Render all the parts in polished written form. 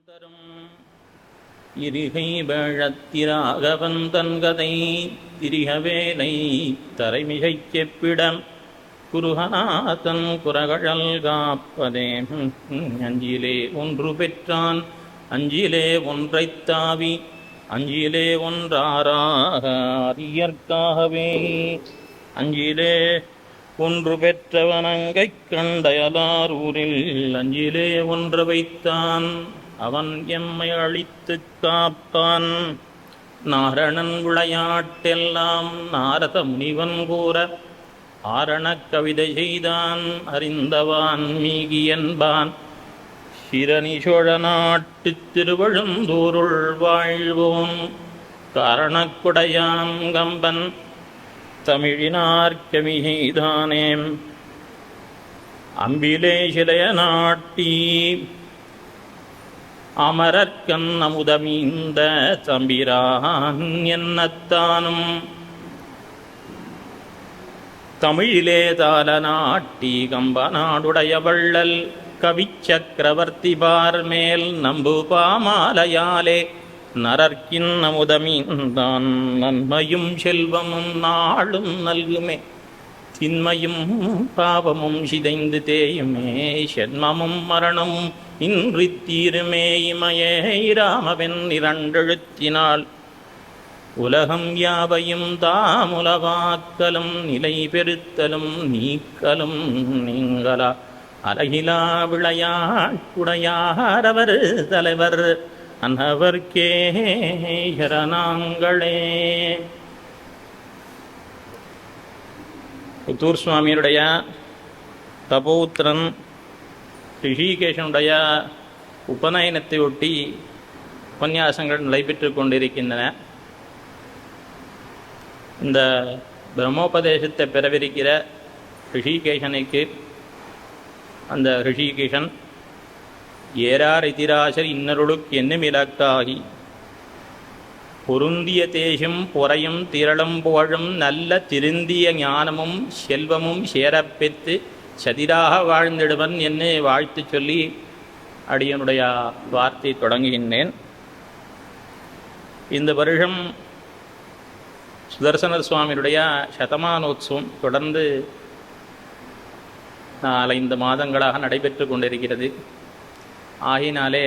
தரும் இருகை வேழத்திராகவன் தன்கதை திரிகவேலை தரைமிகைச் செப்பிடம் குருகநாதன் குரகழல் காப்பதே. அஞ்சிலே ஒன்று பெற்றான் அஞ்சிலே ஒன்றைத் தாவி அஞ்சிலே ஒன்றாராக அரியற்காகவே. அஞ்சிலே ஒன்று பெற்றவனங்கைக் கண்டயலார் ஊரில் அஞ்சிலே ஒன்று வைத்தான் அவன் எம்மை அழித்துக் காப்பான். நாரணன் விளையாட்டெல்லாம் நாரத முனிவன் கூற ஆரணக் கவிதை செய்தான் அறிந்தவான் மீகி என்பான். சிரணி சோழ நாட்டுத் திருவழுந்தூருள் வாழ்வோம் காரணக்குடையான் கம்பன் தமிழினார்க்கமிகைதானேம். அம்பிலே சிலைய நாட்டி அமரர்க்கண் அமுதமீந்த தம்பிரான் என்னத்தானும் தமிழிலே தால நாட்டி கம்பநாடுடைய வள்ளல் கவிச்சக்கரவர்த்தி பார்மேல் நம்பு பாமாலையாலே நரர்க்கின் அமுதமீந்தான். நன்மையும் செல்வமும் நாளும் நல்குமே தின்மையும் பாவமும் சிதைந்து தேயுமே சென்மமும் மரணமும் இன்றி தீருமே. இமையே இராமவென் இரண்டெழுத்தினால் உலகம் யாவையும் தாமுலவாக்கலும் நிலை பெறுத்தலும் நீக்கலும் நீங்களா அழகிலா விளையாட்டுடையாரவர் தலைவர் அன்னவர்க்கே சரணாங்களே. புத்தூர் சுவாமியுடைய தபோத்திரன் ரிஷிகேஷனுடைய உபநயனத்தை ஒட்டி உபன்யாசங்கள் நடைபெற்று கொண்டிருக்கின்றன. இந்த பிரம்மோபதேசத்தை பெறவிருக்கிற ரிஷிகேஷனுக்கு அந்த ரிஷிகேஷன் ஏறார் எதிராசர் இன்னருளுக்கு என்னும் இலக்காகி பொருந்திய தேசும் பொறையும் திரளும் புகழும் நல்ல திருந்திய ஞானமும் செல்வமும் சேரப்பெற்று சதிராக வாழ்ந்திடுவன் என்று வாழ்த்து சொல்லி அடியனுடைய வார்த்தை தொடங்குகின்றேன். இந்த வருஷம் சுதர்சனர் சுவாமியுடைய சதமானோத்சவம் தொடர்ந்து 4-5 மாதங்களாக நடைபெற்று கொண்டிருக்கிறது. ஆகினாலே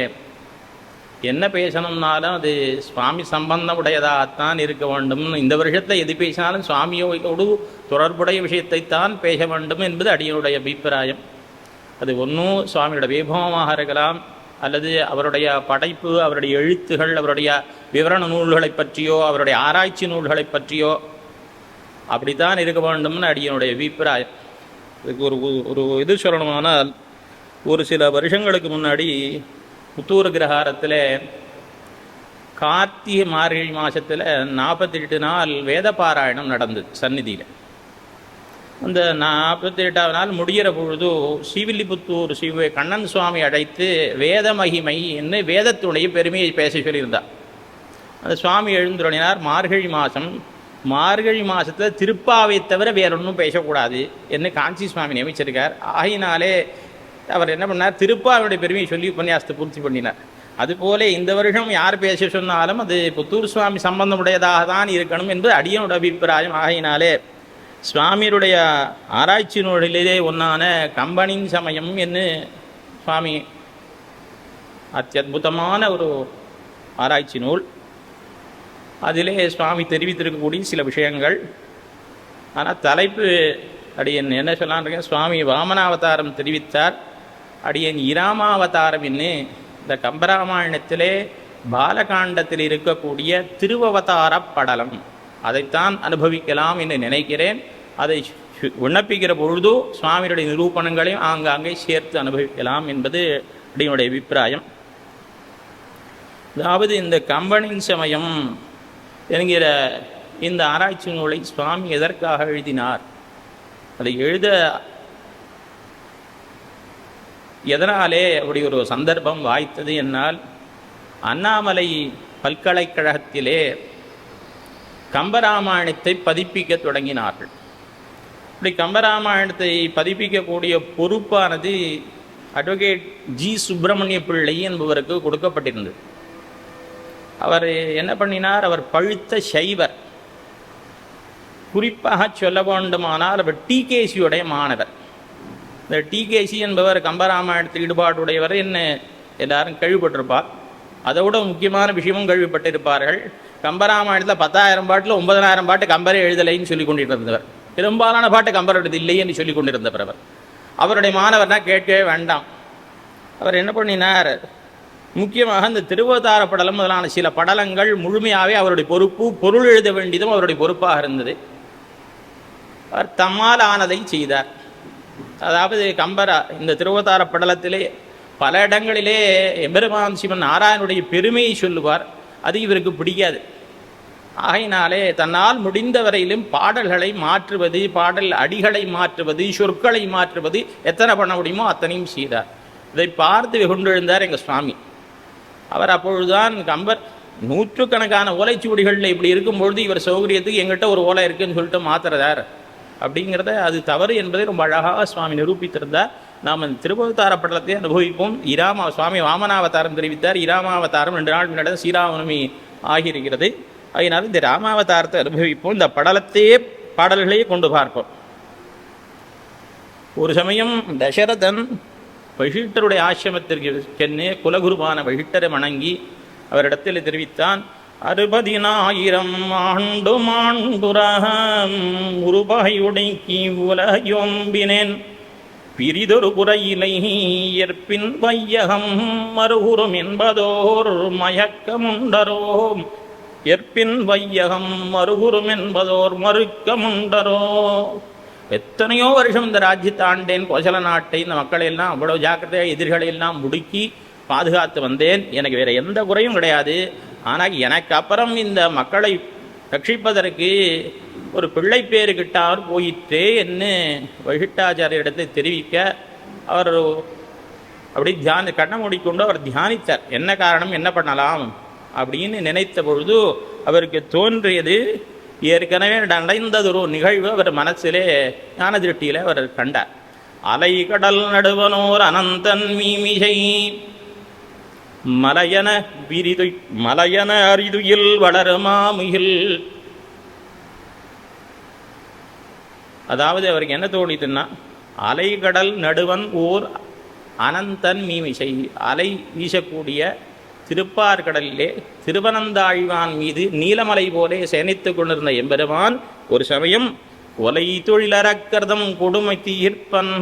என்ன பேசணும்னாலும் அது சுவாமி சம்பந்தம் உடையதாகத்தான் இருக்க வேண்டும். இந்த வருஷத்தில் எது பேசினாலும் சுவாமியோடு தொடர்புடைய விஷயத்தைத்தான் பேச வேண்டும் என்பது அடியனுடைய அபிப்பிராயம். அது ஒன்றும் சுவாமியோட வைபவமாக இருக்கலாம், அல்லது அவருடைய படைப்பு, அவருடைய எழுத்துகள், அவருடைய விவரண நூல்களை பற்றியோ அவருடைய ஆராய்ச்சி நூல்களை பற்றியோ அப்படித்தான் இருக்க வேண்டும்னு அடியனுடைய அபிப்பிராயம். இதுக்கு ஒரு இது சொல்லணுமானால், ஒரு சில வருஷங்களுக்கு முன்னாடி புத்தூர் கிரகாரத்தில் கார்த்திகை மார்கழி மாதத்தில் 48 நாள் வேத பாராயணம் நடந்தது சந்நிதியில். அந்த 48வது நாள் முடிகிற பொழுது ஸ்ரீவில்லிபுத்தூர் கண்ணன் சுவாமி அழைத்து வேத மகிமை என்று வேதத்துடைய பெருமையை பேச சொல்லியிருந்தார். அந்த சுவாமி எழுந்துருளினார், மார்கழி மாதத்தில் திருப்பாவை தவிர வேற ஒன்றும் பேசக்கூடாது என்று காஞ்சி சுவாமி நியமிச்சிருக்கார். ஆகினாலே அவர் என்ன பண்ணார், திருப்பாவையுடைய பெருமையை சொல்லி உபன்யாசத்தை பூர்த்தி பண்ணினார். அதுபோல இந்த வருஷம் யார் பேச சொன்னாலும் அது புத்தூர் சுவாமி சம்பந்தமுடையதாக தான் இருக்கணும் என்பது அடியனோட அபிப்பிராயம். ஆகினாலே சுவாமியுடைய ஆராய்ச்சி நூலிலே ஒன்றான கம்பனின் சமயம் என்று சுவாமி அத்தியுதமான ஒரு ஆராய்ச்சி நூல். அதிலே சுவாமி தெரிவித்திருக்கக்கூடிய சில விஷயங்கள். ஆனால் தலைப்பு அடியன் என்ன சொல்லான், சுவாமி வாமனாவதாரம் தெரிவித்தார், அடியன் இராமாவதாரம் என்று இந்த கம்பராமாயணத்திலே பாலகாண்டத்தில் இருக்கக்கூடிய திருவவதார படலம் அதைத்தான் அனுபவிக்கலாம் என்று நினைக்கிறேன். அதை விண்ணப்பிக்கிற பொழுது சுவாமியுடைய நிரூபணங்களையும் ஆங்காங்கே சேர்த்து அனுபவிக்கலாம் என்பது அடியனுடைய அபிப்பிராயம். அதாவது இந்த கம்பனின் சமயம் என்கிற இந்த ஆராய்ச்சி நூலை சுவாமி எதற்காக எழுதினார், அதை எழுத எதனாலே அப்படி ஒரு சந்தர்ப்பம் வாய்த்தது என்னால், அண்ணாமலை பல்கலைக்கழகத்திலே கம்பராமாயணத்தை பதிப்பிக்க தொடங்கினார்கள். இப்படி கம்பராமாயணத்தை பதிப்பிக்கக்கூடிய பொறுப்பானது அட்வொகேட் ஜி சுப்பிரமணிய பிள்ளை என்பவருக்கு கொடுக்கப்பட்டிருந்தது. அவர் என்ன பண்ணினார், அவர் பழுத்த சைவர். குறிப்பாக சொல்ல வேண்டுமானால் அவர் டிகேசியுடைய மாணவர். இந்த டிகேசி என்பவர் கம்பராமாயணத்தில் ஈடுபாடுடையவர் என்ன எல்லாரும் கேள்விப்பட்டிருப்பார். அதை விட முக்கியமான விஷயமும் கேள்விப்பட்டிருப்பார்கள். கம்பராமாயணத்தில் 10,000 பாட்டில் 9,000 பாட்டு கம்பரே எழுதலைன்னு சொல்லி கொண்டிருந்தவர். பெரும்பாலான பாட்டு கம்பர் எழுது இல்லை என்று சொல்லி கொண்டிருந்தவர். அவருடைய மாணவர்னா கேட்கவே வேண்டாம். அவர் என்ன பண்ணினார், முக்கியமாக இந்த திருவதார படலம் முதலான சில படலங்கள் முழுமையாகவே அவருடைய பொறுப்பு, பொருள் எழுத வேண்டியதும் அவருடைய பொறுப்பாக இருந்தது. அவர் தம்மால் ஆனதை செய்தார். அதாவது கம்பரா இந்த திருவதார படலத்திலே பல இடங்களிலே எம்பெருமான் சிவன் நாராயணனுடைய பெருமையை சொல்லுவார். அது இவருக்கு பிடிக்காது. ஆகையினாலே தன்னால் முடிந்த வரையிலும் பாடல்களை மாற்றுவது, பாடல் அடிகளை மாற்றுவது, சொற்களை மாற்றுவது எத்தனை பண்ண முடியுமோ அத்தனையும் செய்தார். இதை பார்த்து வெகுண்டெழுந்தார் எங்கள் சுவாமி. அவர் அப்பொழுதுதான் கம்பர் நூற்றுக்கணக்கான ஓலைச்சுவடிகளில் இப்படி இருக்கும்பொழுது இவர் சௌகரியத்துக்கு எங்கிட்ட ஒரு ஓலை இருக்குன்னு சொல்லிட்டு மாத்துறதார் அப்படிங்கிறத அது தவறு என்பதை ரொம்ப அழகாக சுவாமி நிரூபித்திருந்தார். நாம் திருவவதார படலத்தை அனுபவிப்போம். சுவாமி வாமனாவதாரம் தெரிவித்தார். இராமாவதாரம் 2 நாள் முன்னாடி ஸ்ரீராமநவமி ஆகியிருக்கிறது. அதனால் இந்த ராமாவதாரத்தை அனுபவிப்போம். இந்த படலத்தையே பாடல்களையே கொண்டு பார்ப்போம். ஒரு சமயம் தசரதன் வசிஷ்டருடைய ஆசிரமத்திற்கு சென்று குலகுருவான வசிஷ்டரை வணங்கி அவரிடத்தில் தெரிவித்தான், 60,000 ஆண்டு மாண்டுரகம் உருபாயுடைக்கி உலகோம்பினேன் பிரிதொரு குறையிலை ஏற்பின் வையகம் மறுகுறும் என்பதோர் மயக்கமுண்டரோ ஏற்பின் வையகம் மறுகுறும் என்பதோர் மறுக்கமுண்டரோ. எத்தனையோ வருஷம் இந்த ராஜ்யத்தை ஆண்டேன், கோசல நாட்டை, இந்த மக்களையெல்லாம் அவ்வளோ ஜாக்கிரதையாக எதிர்களையெல்லாம் முடுக்கி பாதுகாத்து வந்தேன். எனக்கு வேறு எந்த குறையும் கிடையாது. ஆனால் எனக்கு அப்புறம் இந்த மக்களை ரட்சிப்பதற்கு ஒரு பிள்ளை பேரு கிட்டார் போயிற்றே என்று வசிஷ்டாச்சாரியரிடத்தை தெரிவிக்க அவர் அப்படி கண்ணை மூடிக்கொண்டு அவர் தியானித்தார். என்ன காரணம், என்ன பண்ணலாம் அப்படின்னு நினைத்த பொழுது அவருக்கு தோன்றியது, ஏற்கனவே நடந்ததொரு நிகழ்வு அவர் மனசிலே ஞான திருஷ்டியில் அவர் கண்டார். அலை கடல் நடுவனோர் அனந்தன் மீமிசை மலையன அரிதுயில் வளருமாமுகில். அதாவது அவருக்கு என்ன தோணித்துன்னா, அலைகடல் நடுவன் ஓர் அனந்தன் மீமிசை, அலை வீசக்கூடிய திருப்பார்கடலிலே திருவனந்தாழ்வான் மீது நீலமலை போலே சேனித்து கொண்டிருந்த எம்பெருமான் ஒரு சமயம் கொலை தொழிலறக்கர்தம் கொடுமை தீர்ப்பன்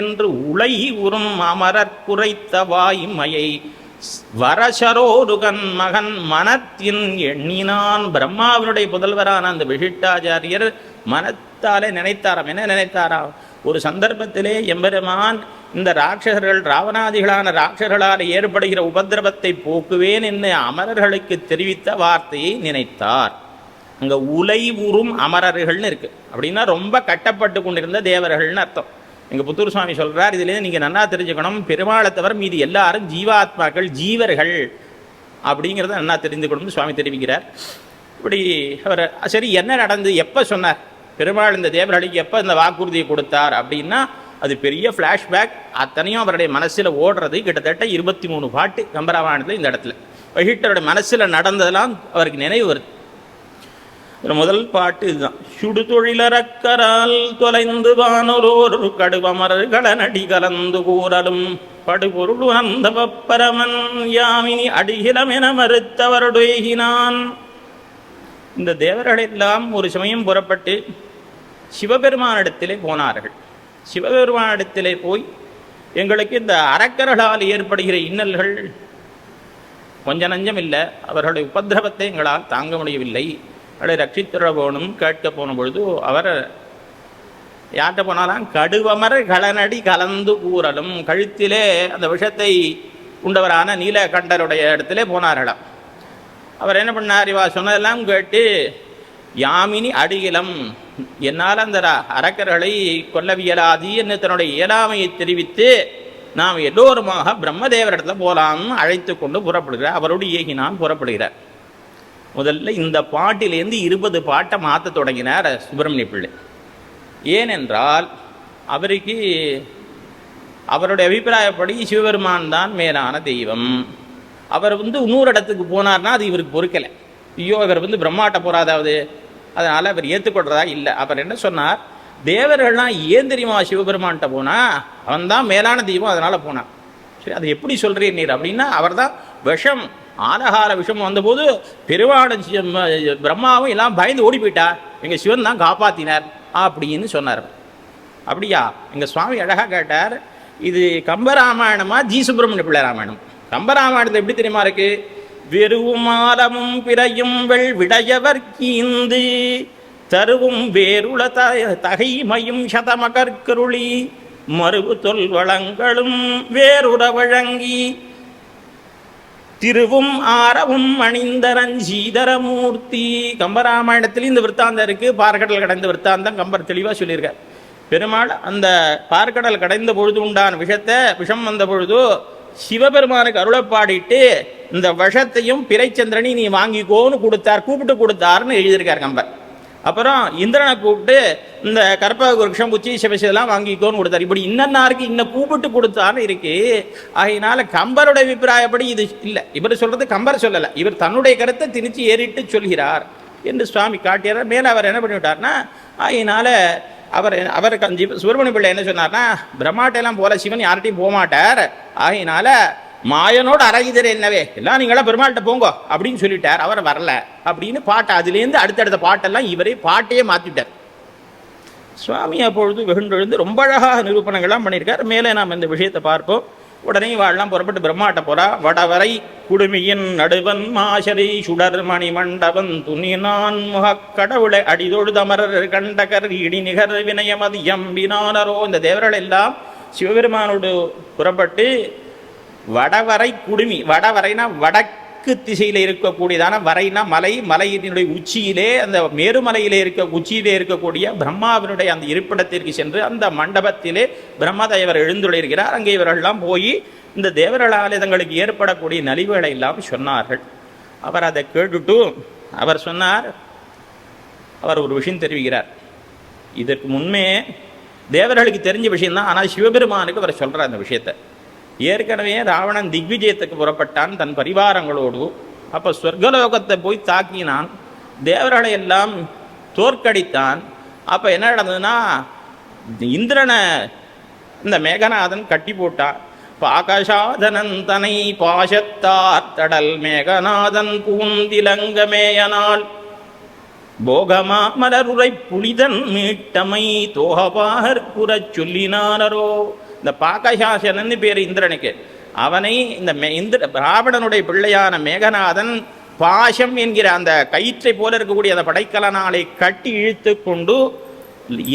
என்று உலை உறும் அமரர் குறைத்த வாய்மையை வரசரோருகன் மகன் மனத்தின் எண்ணினான். பிரம்மாவினுடைய புதல்வரான அந்த வசிஷ்டாச்சாரியர் மனத்தாலே நினைத்தாராம். என்ன நினைத்தாராம், ஒரு சந்தர்ப்பத்திலே எம்பெருமான் இந்த ராட்சசர்கள், ராவணாதிகளான ராட்சசர்களால் ஏற்படுகிற உபதிரவத்தை போக்குவேன் என்று அமரர்களுக்கு தெரிவித்த வார்த்தையை நினைத்தார். அங்கே உலை உறும் அமரர்கள்னு இருக்கு. அப்படின்னா ரொம்ப கட்டப்பட்டு கொண்டிருந்த தேவர்கள்னு அர்த்தம். எங்கள் புத்தூர் சுவாமி சொல்கிறார், இதுலேருந்து நீங்கள் நல்லா தெரிஞ்சுக்கணும், பெருமாளை தவிர மீது எல்லாரும் ஜீவாத்மாக்கள், ஜீவர்கள் அப்படிங்கிறத நல்லா தெரிந்துக்கணும்னு சுவாமி தெரிவிக்கிறார். இப்படி அவர் சரி என்ன நடந்து எப்போ சொன்னார், பெருமாள் இந்த தேவர்களுக்கு எப்போ இந்த வாக்குறுதியை கொடுத்தார் அப்படின்னா அது பெரிய ஃப்ளாஷ்பேக். அத்தனையும் அவருடைய மனசில் ஓடுறது. கிட்டத்தட்ட 23 பாட்டு கம்பராமாயணத்தில் இந்த இடத்துல வசிஷ்டருடைய மனசில் நடந்ததெல்லாம் அவருக்கு நினைவு வருது. முதல் பாட்டு இதுதான். சுடுதொழிலறக்கரால் தொலைந்து வானோரோர் கடுவமர்களடி கலந்து கூறலும் படுபொருள் அந்த பரமன் யாமினி அடிகிலம் என மறுத்தவருடையினான். இந்த தேவர்களெல்லாம் ஒரு சமயம் புறப்பட்டு சிவபெருமானிடத்திலே போனார்கள். சிவபெருமானிடத்திலே போய் எங்களுக்கு இந்த அரக்கர்களால் ஏற்படுகிற இன்னல்கள் கொஞ்ச நஞ்சம் இல்லை, அவர்களுடைய உபதிரவத்தை எங்களால் தாங்க முடியவில்லை, அவளை ரட்சித்திர போகணும் கேட்க போன பொழுது அவர் யார்கிட்ட போனாலாம், கடுவமர் களனடி கலந்து கூறலும், கழுத்திலே அந்த விஷத்தை உண்டவரான நீலகண்டருடைய இடத்திலே போனார்களாம். அவர் என்ன பண்ணார், இவா சொன்னதெல்லாம் கேட்டு யாமினி அடிகிலம், என்னால் அந்த அரக்கர்களை கொல்லவியலாது என்று தன்னுடைய இயலாமையை தெரிவித்து நாம் எல்லோருமாக பிரம்மதேவரிடத்தில் போகலாம்னு அழைத்து கொண்டு புறப்படுகிறார். அவரோடு ஏகினான் புறப்படுகிறார். முதல்ல இந்த பாட்டிலேருந்து 20 பாட்டை மாற்ற தொடங்கினார் சுப்பிரமணிய பிள்ளை. ஏனென்றால் அவருக்கு அவருடைய அபிப்பிராயப்படி சிவபெருமான் தான் மேலான தெய்வம். அவர் இன்னொரு இடத்துக்கு போனார்னா அது இவருக்கு பொறுக்கலை. ஐயோ இவர் பிரம்மாட்ட போறாதாவது, அதனால் அவர் ஏற்றுக்கொள்றதா இல்லை. அவர் என்ன சொன்னார், தேவர்கள்லாம் ஏன் தெரியுமா சிவபெருமான்கிட்ட போனா, அவன் தான் மேலான தெய்வம் அதனால் போனான். சரி, அது எப்படி சொல்கிறீர் நீர் அப்படின்னா, அவர் தான் விஷம் ஆலகால விஷம் வந்தபோது பெருவான பிரம்மாவும் எல்லாம் பயந்து ஓடி போயிட்டார், எங்கள் சிவன் தான் காப்பாற்றினார் அப்படின்னு சொன்னார். அப்படியா? எங்கள் சுவாமி அழகாக கேட்டார், இது கம்பராமாயணமா ஜி சுப்பிரமணிய பிள்ளை ராமாயணம்? கம்பராமாயணத்தில் எப்படி தெரியுமா இருக்கு, வெறுமாலமும் பிறையும் விடையவர் கீந்து தருவும் வேருள தகைமையும் சதமகற்கருளி மறுவு தொல் வளங்களும் வேறுற வழங்கி திருவும் ஆரவும் அணிந்தரஞ்சீதரமூர்த்தி. கம்பராமாயணத்திலும் இந்த விற்த்தாந்தம் இருக்கு. பார்க்கடல் கடைந்த விற்த்தாந்தம் கம்பர் தெளிவாக சொல்லியிருக்கார். பெருமாள் அந்த பார்க்கடல் கடைந்த பொழுது உண்டான விஷம் வந்த பொழுது சிவபெருமானுக்கு அருளப்பாடிட்டு இந்த விஷத்தையும் பிறைச்சந்திரனை நீ வாங்கிக்கோன்னு கொடுத்தார், கூப்பிட்டு கொடுத்தாருன்னு எழுதியிருக்கார் கம்பர். அப்புறம் இந்திரனை கூப்பிட்டு இந்த கற்பக விருட்சம் உச்சி சிவசெல்லாம் வாங்கிக்கோன்னு கொடுத்தார். இப்படி இன்னன்னாருக்கு இன்ன கூப்பிட்டு கொடுத்தாருன்னு இருக்கு. அதனால கம்பருடைய அபிப்பிராயப்படி இது இல்லை. இவர் சொல்றது கம்பர் சொல்லலை, இவர் தன்னுடைய கருத்தை திணிச்சு ஏறிட்டு சொல்கிறார் என்று சுவாமி காட்டியார். மேலே அவர் என்ன பண்ணிவிட்டார்னா, அதனால அவர் சுப்பிரமணிய பிள்ளை என்ன சொன்னார்னா, பிரம்மாட்டையெல்லாம் போல சிவன் யார்கிட்டையும் போகமாட்டார், ஆகையினால மாயனோடு அரையுதர் என்னவே எல்லாம் நீங்களாம் பெருமாள்கிட்ட போங்க அப்படின்னு சொல்லிட்டார். அவர் வரல அப்படின்னு பாட்டு, அதுலேருந்து அடுத்தடுத்த பாட்டெல்லாம் இவரே பாட்டையே மாற்றிட்டார். சுவாமி அப்பொழுது வெகுண்டெழுந்து ரொம்ப அழகாக நிரூபணங்கள்லாம் பண்ணியிருக்கார். மேலே நாம் இந்த விஷயத்தை பார்ப்போம். உடனே வாழலாம் புறப்பட்டு பிரம்மாட்ட போறா. வடவரை குடுமியின் நடுவன் மாசரி சுடர் மணி மண்டபன் துணினான் முகக் கடவுளை அடிதொழுதமரர் கண்டகர் இடிநிகர் வினயமதி எம்பினானரோ. இந்த தேவர்கள் எல்லாம் சிவபெருமானோடு புறப்பட்டு வடவரை குடுமி, வடவரைனா வடக்கு திசையில் இருக்கக்கூடியதான, வரைனா மலை, மலையினுடைய உச்சியிலே அந்த மேருமலையிலே உச்சியிலே இருக்கக்கூடிய பிரம்மாவினுடைய அந்த இருப்பிடத்திற்கு சென்று அந்த மண்டபத்திலே பிரம்மதேவர் எழுந்துள்ளிருக்கிறார். அங்கே இவர்கள்லாம் போய் இந்த தேவர்களால் தங்களுக்கு ஏற்படக்கூடிய நலிவுகளை எல்லாம் சொன்னார்கள். அவர் அதை கேட்டுட்டு அவர் சொன்னார், அவர் ஒரு விஷயம் தெரிவிக்கிறார். இதற்கு முன்னே தேவர்களுக்கு தெரிஞ்ச விஷயம்தான், ஆனால் சிவபெருமானுக்கு அவர் சொல்கிறார் அந்த விஷயத்தை. ஏற்கனவே ராவணன் திக்விஜயத்துக்கு புறப்பட்டான் தன் பரிவாரங்களோடு. அப்போ சொர்க்கலோகத்தை போய் தாக்கினான், தேவர்களை எல்லாம் தோற்கடித்தான். அப்போ என்ன நடந்ததுன்னா, இந்திரனை இந்த மேகநாதன் கட்டி போட்டான். பாகசாதனன் தனை பாசத்தார் தடல் மேகநாதன் பூந்திலங்கமேயனால் போகமா மலருரை புனிதன் மீட்டமை தோகபாகர் புறச் சொல்லினானரோ. இந்த பாகசாசனன் பேர் இந்திரனுக்கு. அவனை இந்த ராவணனுடைய பிள்ளையான மேகநாதன் பாசம் என்கிற அந்த கயிற்றை போல இருக்கக்கூடிய அந்த படைக்கலனாலை கட்டி இழுத்து கொண்டு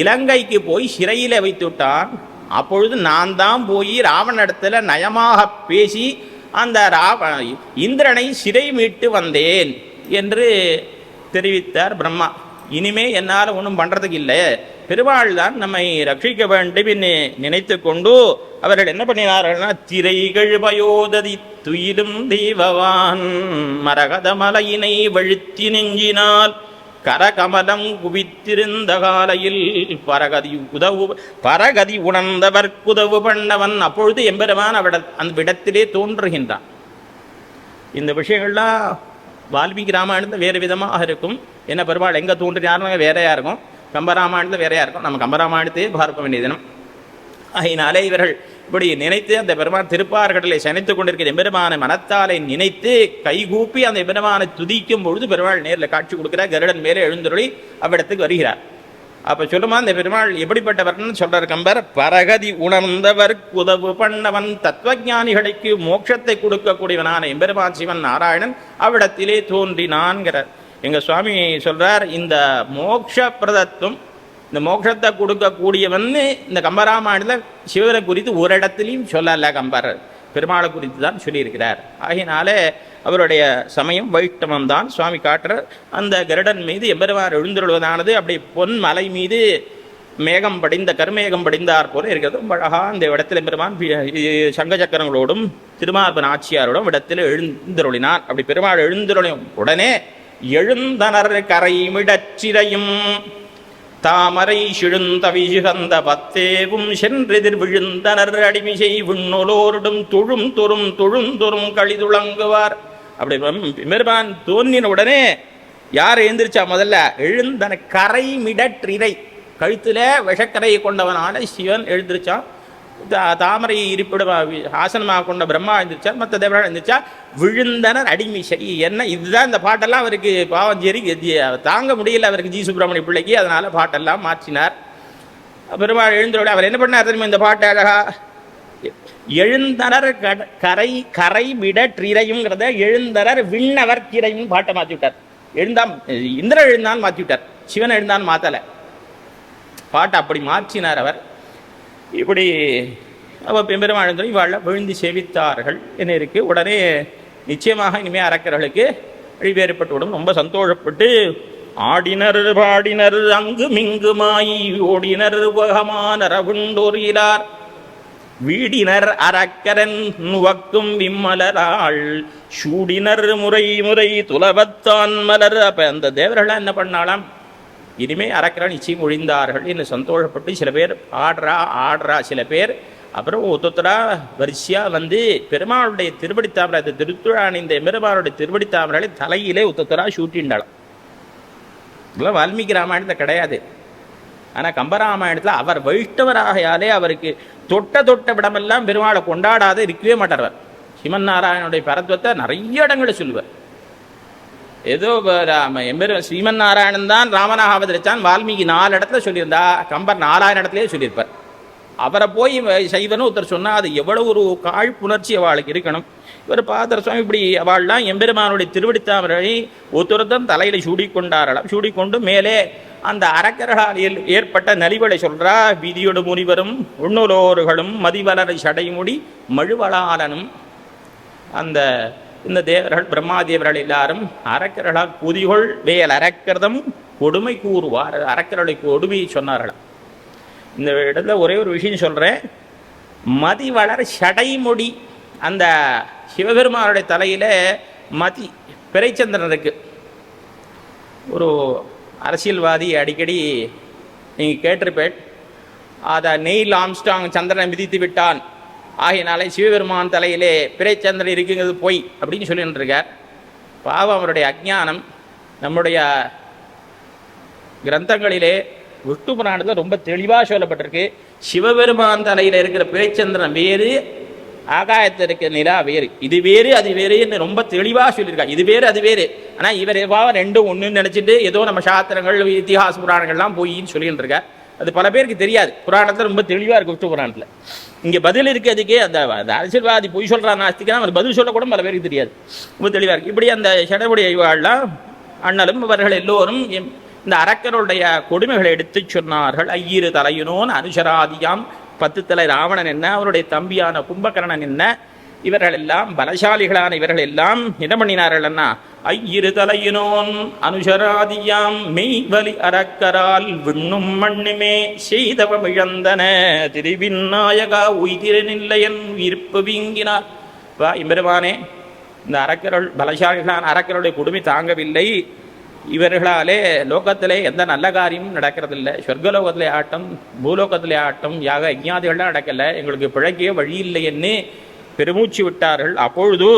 இலங்கைக்கு போய் சிறையில் வைத்து விட்டான். அப்பொழுது நான் தான் போய் ராவணனிடத்தில் நயமாக பேசி அந்த இந்திரனை சிறை மீட்டு வந்தேன் என்று தெரிவித்தார் பிரம்மா. இனிமே என்னால் ஒன்றும் பண்ணுறதுக்கு இல்லை, பெருமாள் தான் நம்மை ரட்சிக்க வேண்டும் என்று நினைத்து கொண்டு அவர்கள் என்ன பண்ணினார்கள்னா, திரைகள் பயோததி துயிலும் தெய்வவான் மரகத மலையினை வழுத்தி நெஞ்சினால் கரகமலம் குவித்திருந்த காலையில் பரகதி உணர்ந்தவர் குதவு பண்ணவன். அப்பொழுது எம்பெருமான் அந்த விடத்திலே தோன்றுகின்றான். இந்த விஷயங்கள்லாம் வால்மீகி ராமாயணத்தில் வேறு விதமாக இருக்கும். என்ன பெருமாள் எங்கே தோன்றினாருன்னு வேறையாக இருக்கும், கம்பராமாயணத்தில் வேறையாக இருக்கும். நம்ம கம்பராமாயணத்தையே பார்க்க வேண்டிய தினம். அதனாலே இவர்கள் இப்படி நினைத்து அந்த பெருமான் திருப்பார்கடலை சனைத்து கொண்டிருக்கிற எம்பெருமானை மனத்தாலை நினைத்து கைகூப்பி அந்த எம்பெருமானை துதிக்கும் பொழுது பெருமாள் நேரில் காட்சி கொடுக்கிறார். கருடன் மேலே எழுந்துருளி அவ்விடத்துக்கு வருகிறார். அப்போ சொல்லுமா அந்த பெருமாள் எப்படிப்பட்டவர்னு சொல்றார் கம்பர். பரகதி உணர்ந்தவர் உதவு பண்ணவன், தத்துவஞானிகளுக்கு மோட்சத்தை கொடுக்கக்கூடியவனான எம்பெருமான் சிவன் நாராயணன் அவ்விடத்திலே தோன்றினான்கிறார். எங்கள் சுவாமி சொல்றார், இந்த மோட்ச பிரதத்துவம், இந்த மோட்சத்தை கொடுக்கக்கூடியவன் இந்த கம்பராமாயணத்தில் சிவனை குறித்து ஒரு இடத்துலையும் சொல்லலை. கம்பர் பெருமாளை குறித்து தான் சொல்லியிருக்கிறார். ஆகினாலே அவருடைய சமயம் வைஷ்ணவம் தான். சுவாமி காட்டுறார், அந்த கருடன் மீது எம்பெருமான் எழுந்துள்ளுவதானது அப்படி பொன் மலை மீது மேகம் படிந்த கருமேகம் படிந்தார் போல இருக்கிறது. ரொம்ப அழகாக இந்த இடத்துல பெருமான் சங்க சக்கரங்களோடும் திருமார்பன் ஆட்சியாரோடும் இடத்தில் எழுந்தருளினார். அப்படி பெருமாள் எழுந்தருளியும் உடனே எழுந்தனர் கரைமிடச்சிறையும் தாமரை சிழுந்தவிசுகந்த பத்தேவும் சென்றெதிர் விழுந்தனர் அடிமிசை விண்ணொலோரிடும் தொழும் கழிதுளங்குவார். அப்படி பெருமான் தோன்றின உடனே யார் எழுந்திரிச்சா? முதல்ல எழுந்தன கரை மிடற்றிரை, கழுத்துல விஷக்கரையை கொண்டவனான சிவன் எழுந்திருச்சான். தாமரை இருப்பிடம் ஆசனமாக கொண்ட பிரம்மா எழுந்திருச்சார், மற்ற தேவர்கள் எழுந்திருச்சா. விழுந்தனர் அடிமிசை. என்ன இதுதான் இந்த பாட்டெல்லாம் அவருக்கு பாவஞ்சேரி தாங்க முடியல அவருக்கு, ஜி சுப்பிரமணிய பிள்ளைக்கு. அதனால பாட்டெல்லாம் மாற்றினார். பெருமாள் எழுந்தோட அவர் என்ன பண்ணார் தெரியுமா? இந்த பாட்டு அழகா எழுந்தனர் கரை மிடற்றிரையுங்கிறத எழுந்தனர் விண்ணவர் கிரையும் பாட்டை மாற்றி விட்டார். எழுந்தான் இந்திரன் எழுந்தான் மாற்றி விட்டார், சிவன் எழுந்தான் மாத்தலை. பாட்டை அப்படி மாற்றினார் அவர். இப்படி பெருமாள் இவாழ விழுந்து செவித்தார்கள் என்ன இருக்கு. உடனே நிச்சயமாக இனிமே அரக்கர்களுக்கு வழிவேறுபட்டுவிடும். ரொம்ப சந்தோஷப்பட்டு ஆடினர் பாடினர் அங்குமிங்குமாய் ஓடினர் உகமான ரகுண்டோரிலார் வீடினர் அரக்கரன் நுவக்கும் விம்மலராள் சூடினர் முறை துலபத்தான் மலர். அப்ப அந்த தேவர்கள் என்ன பண்ணாலாம்? இனிமே அரக்கரன் நிச்சயம் ஒழிந்தார்கள் என்று சந்தோஷப்பட்டு சில பேர் ஆடுறா சில பேர். அப்புறம் ஒத்தொத்தரா வரிசையா வந்து பெருமாளுடைய திருவடித்தாமரை, அந்த திருத்துழான் இந்த பெருமாளுடைய திருவடித்தாமரை தலையிலே ஒத்தொத்தரா சூட்டிண்டாளாம். இதெல்லாம் வால்மீகி ராமாயணத்தில் கிடையாது. ஆனால் கம்பராமாயணத்தில் அவர் வைஷ்ணவராகையாலே அவருக்கு தொட்ட விடமெல்லாம் பெருமாளை கொண்டாடாத இருக்கவே மாட்டார். சிவன் நாராயணனுடைய பரத்வத்தை நிறைய இடங்களை சொல்லுவார். ஏதோ ஸ்ரீமன் நாராயணன் தான் ராமனாக அவதரிச்சான் வால்மீகி 4 இடத்துல சொல்லியிருந்தா, கம்பர் 4000 இடத்துலேயே சொல்லியிருப்பார். அவரை போய் சைவன்னு ஒருத்தர் சொன்னால் அது எவ்வளவு ஒரு காழ்ப்புணர்ச்சி அவளுக்கு இருக்கணும். இவர் பாத்திர சுவாமி இப்படி அவள்லாம் எம்பெருமானுடைய திருவடித்தாமரை ஒருத்தருத்தம் தலையில் சூடிக்கொண்டாரலாம். சூடிக்கொண்டு மேலே அந்த அரக்கர்களால் ஏற்பட்ட நலிவலை சொல்றா. விதியோடு முனிவரும் உண்ணுலோர்களும் மதிவலரை சடைமுடி மழுவலாளனும். அந்த இந்த தேவர்கள் பிரம்மாதேவர்கள் எல்லாரும் அரக்கர்களால் புதிகொள் வேல் அரக்கர்தம் கொடுமை கூறுவார். அரக்கர்களுடைய கொடுமையை சொன்னார்களாம். இந்த இடத்துல ஒரே ஒரு விஷயம் சொல்றேன். மதிவளர் சடைமுடி, அந்த சிவபெருமானுடைய தலையில மதி பிறைச்சந்திரன் இருக்கு. ஒரு அரசியல்வாதி அடிக்கடி நீங்கள் கேட்டிருப்பேன், அதை நெயில் ஆம்ஸ்டாங் சந்திரனை மிதித்து விட்டான், ஆகையினாலே சிவபெருமான் தலையிலே பிறைச்சந்திரன் இருக்குங்கிறது பொய் அப்படின்னு சொல்லிட்டு இருக்கார். பாவம் அவருடைய அஜ்ஞானம். நம்முடைய கிரந்தங்களிலே விஷ்ணு புராணத்தில் ரொம்ப தெளிவாக சொல்லப்பட்டிருக்கு. சிவபெருமான் தலையில் இருக்கிற பிறைச்சந்திரன் வேறு, ஆகாயத்தில் இருக்கிற நிலா வேறு. இது வேறு அது வேறுன்னு ரொம்ப தெளிவாக சொல்லியிருக்காங்க. இது வேறு அது வேறு. ஆனால் இவர் எவ்வாறு ரெண்டும் ஒன்றுன்னு நினச்சிட்டு ஏதோ நம்ம சாஸ்திரங்கள் இத்திஹாச புராணங்கள்லாம் போயின்னு சொல்லிட்டு இருக்கார். அது பல பேருக்கு தெரியாது. புராணத்தில் ரொம்ப தெளிவாக இருக்குது விஷ்ணு புராணத்தில். இங்கே பதில் இருக்கிறதுக்கே அந்த அரசியல்வாதி பொய் சொல்கிறான் நாஸ்திக்கான அவர் பதில் சொல்லக்கூட பல பேருக்கு தெரியாது. ரொம்ப தெளிவாக இருக்குது. இப்படி அந்த சடவுடைய இவாள்லாம் அண்ணலும் இவர்கள் எல்லோரும் இந்த அரக்கருடைய கொடுமைகளை எடுத்து சொன்னார்கள். ஐயிரு தலையினோன் அனுசராதியாம், 10 தலை ராவணன் என்ன, அவருடைய தம்பியான கும்பகர்ணன் என்ன, இவர்கள் எல்லாம் பலசாலிகளான இவர்கள் எல்லாம் என்ன பண்ணினார்கள்னா, ஐயிரு தலையினோன் அனுசராதியாம் மெய்வலி அரக்கரால் விண்ணும் மண்ணுமே செய்தவம் இழந்தன திருவிநாயகா உய்திரனில்லையன் இருப்பு வீங்கினார். வா இம்பெருமானே, இந்த அரக்கர்கள் பலசாலிகளான அரக்கருடைய கொடுமை தாங்கவில்லை. இவர்களாலே லோகத்திலே எந்த நல்ல காரியமும் நடக்கிறதில்லை. சொர்க்கலோகத்திலே ஆட்டம், பூலோகத்திலே ஆட்டம், யாக யஜ்ஞாதிகள்லாம் நடக்கலை. எங்களுக்கு பிழைக்கவே வழி இல்லைன்னு பெருமூச்சு விட்டார்கள். அப்பொழுது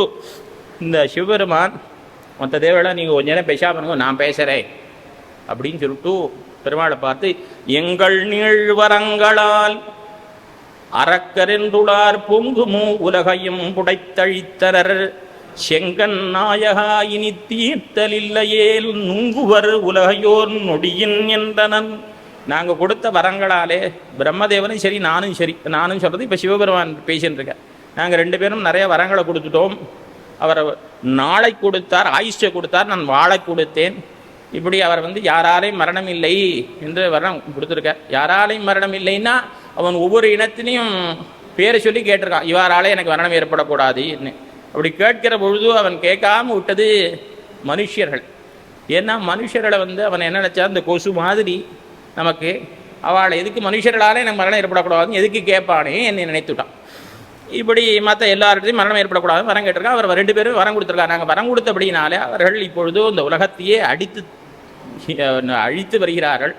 இந்த சிவபெருமான் மற்ற தேவர்களாக நீங்கள் கொஞ்ச நேரம் பேசாம நான் பேசுகிறேன் அப்படின்னு சொல்லிட்டு பெருமாளை பார்த்து, எங்கள் நீழ்வரங்களால் அரக்கரென்றுளார் பொங்குமூ உலகையும் புடைத்தழித்தனர் செங்கன் நாயகா இனி தீர்த்தலில்லையேல் நுங்குவர் உலகையோர் நொடியின் என்றனன். நாங்கள் கொடுத்த வரங்களாலே பிரம்மதேவனும் சரி நானும் சொல்கிறது இப்போ சிவபெருமான் பேசின்னு இருக்கேன். நாங்கள் 2 பேரும் நிறைய வரங்களை கொடுத்துட்டோம். அவர் நாளை கொடுத்தார், ஆயுஷை கொடுத்தார், நான் வாழை கொடுத்தேன். இப்படி அவர் யாராலையும் மரணம் இல்லை என்று வரம் கொடுத்துருக்கார். யாராலையும் மரணம் இல்லைன்னா அவன் ஒவ்வொரு இனத்தினையும் பேரை சொல்லி கேட்டிருக்கான், இவராலே எனக்கு மரணம் ஏற்படக்கூடாது என்ன. அப்படி கேட்கிற பொழுது அவன் கேட்காம விட்டது மனுஷர்கள். ஏன்னா மனுஷர்களை அவன் என்ன நினச்சா, இந்த கொசு மாதிரி நமக்கு அவளை எதுக்கு மனுஷர்களாலே எனக்கு மரணம் ஏற்படக்கூடாதுன்னு எதுக்கு கேட்பானே என்னை நினைத்துட்டான். இப்படி மற்ற எல்லார்கிட்டையும் மரணம் ஏற்படக்கூடாதுன்னு வரம் கேட்டிருக்கா. அவர் 2 பேரும் வரம் கொடுத்துருக்காங்க. நாங்கள் வரம் கொடுத்தபடினாலே அவர்கள் இப்பொழுது இந்த உலகத்தையே அழித்து வருகிறார்கள்.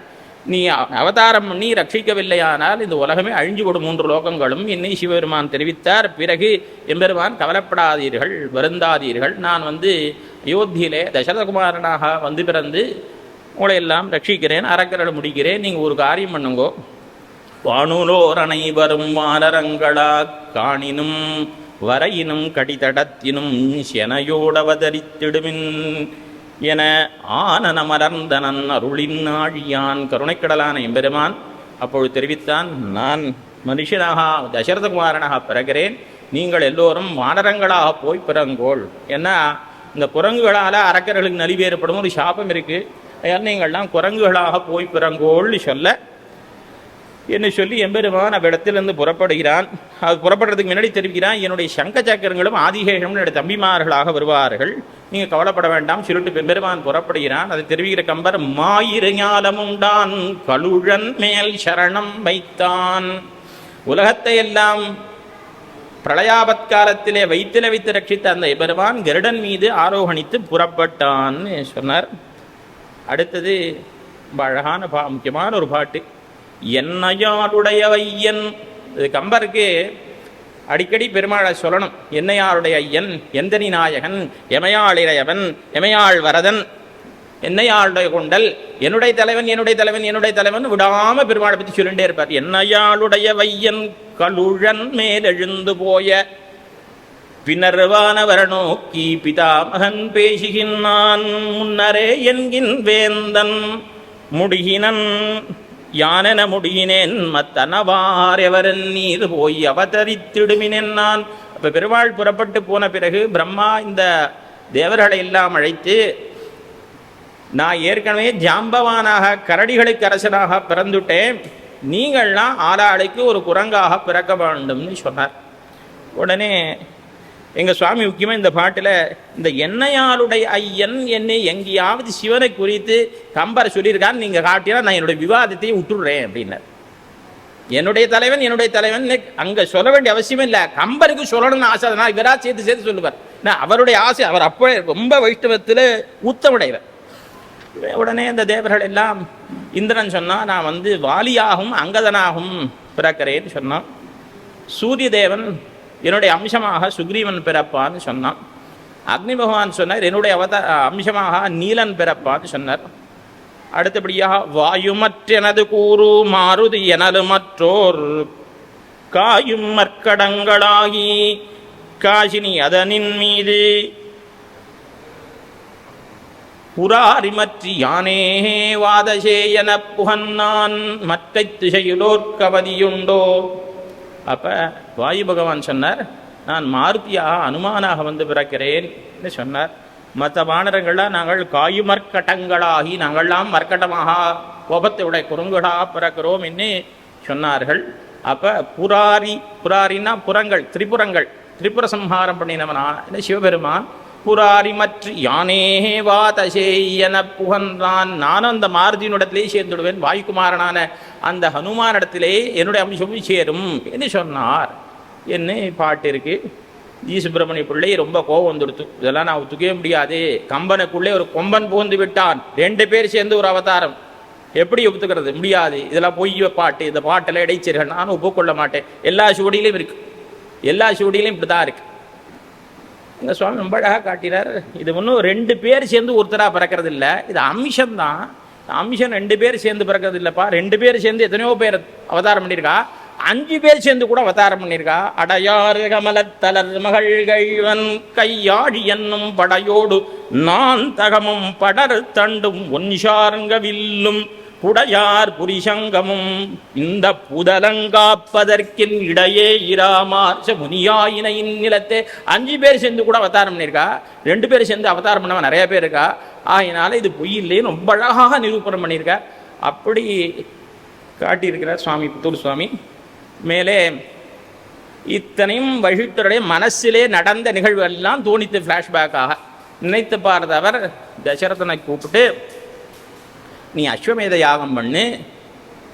நீ அவதாரம் பண்ணி ரட்சிக்கவில்லையானால் இந்த உலகமே அழிஞ்சு கொடும் 3 லோகங்களும் என்னை சிவபெருமான் தெரிவித்தார். பிறகு எம்பெருமான் கவலைப்படாதீர்கள், வருந்தாதீர்கள், நான் அயோத்தியிலே தசரதகுமாரனாக பிறந்து உங்களை எல்லாம் ரட்சிக்கிறேன், அறக்கரலை முடிக்கிறேன், நீங்கள் ஒரு காரியம் பண்ணுங்கோ. வானுலோர் அனைவரும் வானரங்களா காணினும் வரையினும் கடிதடத்தினும் செனையோடவதரித்திடுமின் என ஆனன மலர்ந்தனன் அருளின் ஆழியான். கருணைக்கடலான எம்பெருமான் அப்பொழுது தெரிவித்தான், நான் மனுஷனாக தசரதகுமாரனாக பிறகிறேன், நீங்கள் எல்லோரும் வானரங்களாக போய் பிறங்கோள். ஏன்னா இந்த குரங்குகளால் அரக்கர்களுக்கு நலிவு ஏற்படும் ஒரு சாபம் இருக்குது, அதனால் நீங்கள்லாம் குரங்குகளாக போய் பிறங்கோள்னு சொல்ல என்று சொல்லி எம்பெருமான் அவ்விடத்திலிருந்து புறப்படுகிறான். அது புறப்படுறதுக்கு முன்னாடி தெரிவிக்கிறான், என்னுடைய சங்க சக்கரங்களும் ஆதிசேஷனும் என்னுடைய தம்பிமார்களாக வருவார்கள், நீங்கள் கவலைப்பட வேண்டாம் சொல்லிட்டு பெருமான் புறப்படுகிறான். அதை தெரிவிக்கிற கம்பர், மாயிரு ஞாலமுண்டான் கலுழன் மேல் சரணம் வைத்தான். உலகத்தை எல்லாம் பிரளயாபத்காலத்திலே வைத்து ரட்சித்த அந்த பெருமான் கருடன் மீது ஆரோகணித்து புறப்பட்டான்னு சொன்னார். அடுத்தது அழகான முக்கியமான ஒரு பாட்டு, என்னையாருடைய ஐயன். இது கம்பருக்கு அடிக்கடி பெருமாளை சொல்லணும். என்னையாருடைய ஐயன், எந்தனி நாயகன், எமையாளிரையவன், எமையாள் வரதன், என்னையாளுடைய கொண்டல், என்னுடைய தலைவன், என்னுடைய தலைவன், என்னுடைய தலைவன் விடாம பெருமாளை பற்றி சொல்லிட்டே இருப்பார். என்னையாளுடைய வையன் கலுழன் மேலெழுந்து போய பின்னர்வானவர நோக்கி பிதாமகன் பேசுகின்றான் முன்னரே என்கின் வேந்தன் முடிகினன் யானென முடியினேன் மத்தனவாரெவரன் நீர் போய் அவதரித்திடுமினேன் நான். அப்போ பெருமாள் புறப்பட்டு போன பிறகு பிரம்மா இந்த தேவர்களை எல்லாம் அழைத்து, நான் ஏற்கனவே ஜாம்பவானாக கரடிகளுக்கு அரசனாக பிறந்துட்டேன், நீங்கள்லாம் ஆளாளுக்கு ஒரு குரங்காக பிறக்க வேண்டும்னு சொன்னார். உடனே எங்கள் சுவாமி முக்கியமாக இந்த பாட்டில் இந்த என்னையாளுடைய ஐயன் என்னை எங்கேயாவது சிவனை குறித்து கம்பர் சொல்லியிருக்கான்னு நீங்கள் காட்டினா நான் என்னுடைய விவாதத்தையும் விட்டுடுறேன் அப்படின்னார். என்னுடைய தலைவன் என்னுடைய தலைவன் அங்கே சொல்ல வேண்டிய அவசியமே இல்லை, கம்பருக்கு சொல்லணும்னு ஆசை, அதனால் இவரா சேர்த்து சொல்லுவார். நான் அவருடைய ஆசை, அவர் அப்போ ரொம்ப வைஷ்ணவத்தில் ஊத்தமுடையவர். உடனே இந்த தேவர்கள் எல்லாம் இந்திரன் சொன்னால், நான் வாலியாகவும் அங்கதனாகவும் பிறக்கிறேன்னு சொன்னான். சூரிய தேவன் என்னுடைய அம்சமாக சுக்ரீவன் பிறப்பான்னு சொன்னான். அக்னி பகவான் சொன்னார், என்னுடைய அம்சமாக நீலன் பிறப்பான்னு சொன்னார். அடுத்தபடியாக வாயுமற்றெனது கூறு மாருதி எனது மற்றோர் காயும் மற்கடங்களாகி காசினி அதனின் மீது புராரிமற்றி யானே வாதசே என புகன்னான் மற்ற திசையிலோர்கவதியுண்டோ. அப்போ வாயு பகவான் சொன்னார், நான் மாருதியாக அனுமானாக பிறக்கிறேன் சொன்னார். மற்ற வானரங்களாக நாங்கள் காயுமற்கட்டங்களாகி நாங்கள்லாம் மர்க்கட்டமாக கோபத்தை உடைய குறுங்குகளாக பிறக்கிறோம் என்று சொன்னார்கள். அப்போ புராரின்னா புறங்கள், திரிபுர சம்ஹாரம் பண்ணினவனான சிவபெருமான் புராரி மற்ற யானே வாதசே என புகன்றான். நானும் அந்த மாருதியினிடத்திலே சேர்ந்துடுவேன், வாயுகுமாரனான அந்த ஹனுமானிடத்திலே என்னுடைய அம்சமும் சேரும் என்று சொன்னார் என்ன பாட்டு இருக்கு. ஜி சுப்பிரமணிய பிள்ளை ரொம்ப கோபம் வந்துடுத்து, இதெல்லாம் நான் ஒத்துக்கவே முடியாது, கம்பனுக்குள்ளே ஒரு கொம்பன் புகுந்து விட்டான், 2 பேர் சேர்ந்து ஒரு அவதாரம், எப்படி ஒத்துக்கிறது முடியாது, இதெல்லாம் பொய் பாட்டு, இந்த பாட்டெல்லாம் இடைச்சீர்கள், நானும் ஒப்புக்கொள்ள மாட்டேன். எல்லா சுவடியிலையும் இருக்கு, எல்லா சுவடியிலையும் இப்படி தான் இருக்கு. எங்கள் சுவாமி ரொம்ப அழகாக காட்டினார். இது ஒன்றும் 2 பேர் சேர்ந்து ஒருத்தராக பிறக்கிறது இல்லை, இது அம்சம்தான். அம்சம் 2 பேர் சேர்ந்து பிறக்கிறது இல்லைப்பா. 2 பேர் சேர்ந்து எத்தனையோ பேர் அவதாரம் பண்ணியிருக்கா, 5 பேர் சேர்ந்து கூட அவதாரம் பண்ணியிருக்கா. அடையாறு கமலத்தலர் மகள்கள்வன் கையாழி என்னும் படையோடு நான் தகமும் படர் தண்டும் ஒன்சார்ங்க வில்லும் புடையார் புரிசங்கமும் இந்த புதலங்காப்பதற்கின் இடையே இராமார்ச முனியாயினையின் நிலத்தை. 5 பேர் சேர்ந்து கூட அவதாரம் பண்ணியிருக்கா, 2 பேர் சேர்ந்து அவதாரம் பண்ணவன் நிறைய பேர் இருக்கா. ஆகினால இது பொய் இல்லைன்னு ரொம்ப அழகாக நிரூபணம் பண்ணியிருக்கா. அப்படி காட்டியிருக்கிறார் சுவாமி புத்தூர் சுவாமி. மேலே இத்தனையும் வழித்தருடைய மனசிலே நடந்த நிகழ்வுகள்லாம் தோணித்து ஃப்ளாஷ்பேக்காக நினைத்து பார்த்தவர் தசரதனை கூப்பிட்டு, நீ அஸ்வமேத யாகம் பண்ணு,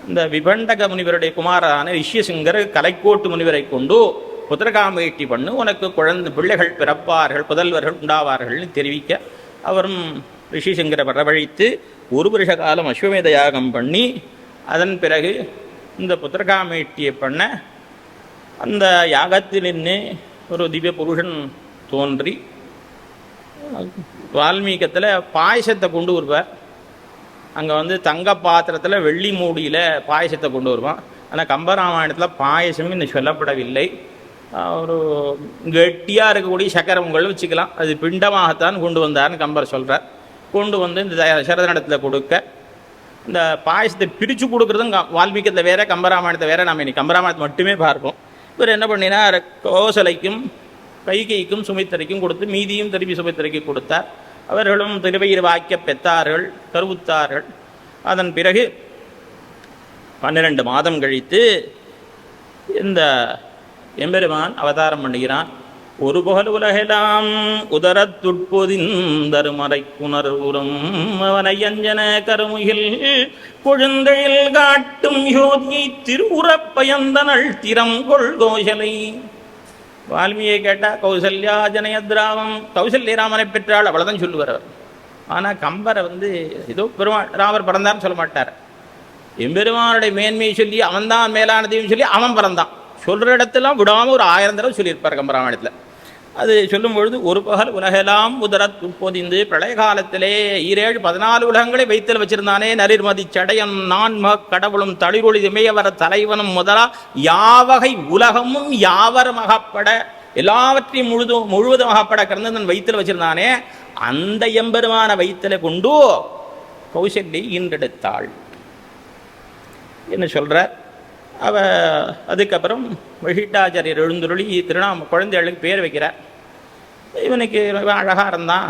இந்த விபண்டக முனிவருடைய குமாரான ரிஷ்யசிங்கர் கலைக்கோட்டு முனிவரை கொண்டு புத்திரகாமேட்டி பண்ணு, உனக்கு பிள்ளைகள் பிறப்பார்கள், புதல்வர்கள் உண்டாவார்கள்னு தெரிவிக்க, அவரும் ரிஷிசிங்கரை வரவழைத்து 1 வருஷ காலம் அஸ்வமேத யாகம் பண்ணி அதன் பிறகு இந்த புத்திரகாமேட்டியை பண்ண அந்த யாகத்தில் நின்று ஒரு திவ்ய புருஷன் தோன்றி வால்மீகத்தில் பாயசத்தை கொண்டு வருவார். அங்கே தங்க பாத்திரத்தில் வெள்ளி மூடியில் பாயசத்தை கொண்டு வருவான். ஆனால் கம்பராமாயணத்தில் பாயசம் இன்னும் சொல்லப்படவில்லை. ஒரு கெட்டியாக இருக்கக்கூடிய சக்கரை பொங்கல் வச்சுக்கலாம், அது பிண்டமாகத்தான் கொண்டு வந்தார்னு கம்பர் சொல்கிறார். கொண்டு வந்து இந்த சரதனத்தில் கொடுக்க இந்த பாயசத்தை பிரித்து கொடுக்குறதும் வால்மீகத்தில் வேற, கம்பராமாயணத்தை வேற. நாம் இன்னைக்கு கம்பராமாயணத்தை மட்டுமே பார்ப்போம். இவர் என்ன பண்ணினார், கோசலைக்கும் கைகைக்கும் சுமித்திரைக்கும் கொடுத்து மீதியும் திருப்பி சுமித்திரைக்கு கொடுத்தார். அவர்களும் திருவயிறு வாக்கிய பெற்றார்கள், கருவுத்தார்கள். அதன் பிறகு 12 மாதம் கழித்து இந்த எம்பெருமான் அவதாரம் பண்ணுகிறான். ஒரு புகழ் உலகெல்லாம் உதரத்துட்பொதிந்தருமறை குணர்வுறும் அவனை அஞ்சன கருமுகில் கொழுந்தையில் காட்டும் யோதியை திருவுறப்பயந்தனள் திறம் கொள் கோசலை. வால்மீகியை கேட்டால் கௌசல்யா ஜனயத்ராமம், கௌசல்யராமனை பெற்றாள், அவ்வளோதான் சொல்லுவார் அவர். ஆனால் கம்பரை ஏதோ பெருமாள் ராமர் பிறந்தான்னு சொல்ல மாட்டார். எம்பெருமானுடைய மேன்மையை சொல்லி அவன்தான் மேலானதையும் சொல்லி அவன் பிறந்தான் சொல்கிற இடத்துலாம் விடாமல் ஒரு 1000 தடவை சொல்லியிருப்பார் கம்பராமாயணத்தில். அது சொல்லும் பொழுது ஒரு பகல் உலகெல்லாம் உதரத் உட்பொதிந்து பிரளய காலத்திலே 14 உலகங்களை வைத்தல் வச்சிருந்தானே நரிர்மதி சடையன் நான்ம கடவுளும் தளிரொளி இமையவர தலைவனும் முதலா யாவகை உலகமும் யாவரமகப்பட எல்லாவற்றையும் முழுவதுமாகப்பட கறந்து வைத்தல் வச்சிருந்தானே, அந்த எம்பெருமான வைத்தலை கொண்டு கௌசல்யை ஈன்றெடுத்தாள் என்ன சொல்கிறார். அதுக்கப்புறம் வழிட்டாச்சாரியர் எழுந்துருளி குழந்தைகளுக்கு பேர் வைக்கிறார். இவனுக்கு அழகாக இருந்தான்,